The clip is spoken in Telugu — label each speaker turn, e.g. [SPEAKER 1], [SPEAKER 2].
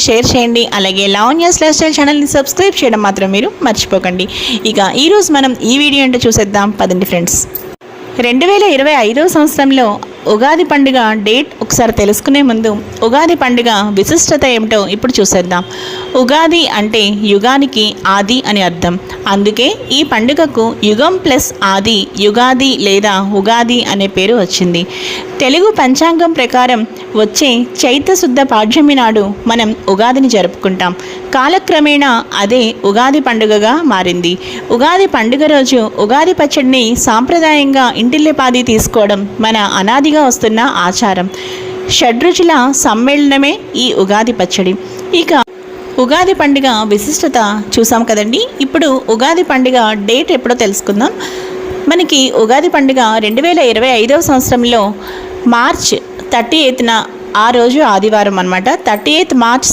[SPEAKER 1] షేర్ చేయండి. అలాగే లావణ్యాస్ లైఫ్ స్టైల్ ఛానల్ని సబ్స్క్రైబ్ చేయడం మాత్రం మీరు మర్చిపోకండి. ఇక ఈరోజు మనం ఈ వీడియో ఏంటో చూసేద్దాం పదండి ఫ్రెండ్స్. 2025 సంవత్సరంలో ఉగాది పండుగ డేట్ ఒకసారి తెలుసుకునే ముందు ఉగాది పండుగ విశిష్టత ఏమిటో ఇప్పుడు చూసేద్దాం. ఉగాది అంటే యుగానికి ఆది అని అర్థం. అందుకే ఈ పండుగకు యుగం ప్లస్ ఆది, యుగాది లేదా ఉగాది అనే పేరు వచ్చింది. తెలుగు పంచాంగం ప్రకారం వచ్చే చైత్రశుద్ధ పాడ్యమి నాడు మనం ఉగాదిని జరుపుకుంటాం. కాలక్రమేణా అదే ఉగాది పండుగగా మారింది. ఉగాది పండుగ రోజు ఉగాది పచ్చడిని సాంప్రదాయంగా ఇంటిల్లిపాది తీసుకోవడం మన అనాదిగా వస్తున్న ఆచారం. షడ్రుచుల సమ్మేళనమే ఈ ఉగాది పచ్చడి. ఇక ఉగాది పండుగ విశిష్టత చూసాం కదండి. ఇప్పుడు ఉగాది పండుగ డేట్ ఎప్పుడో తెలుసుకుందాం. మనకి ఉగాది పండుగ 2025 సంవత్సరంలో మార్చ్ 38న, ఆ రోజు ఆదివారం అన్నమాట. 38 మార్చ్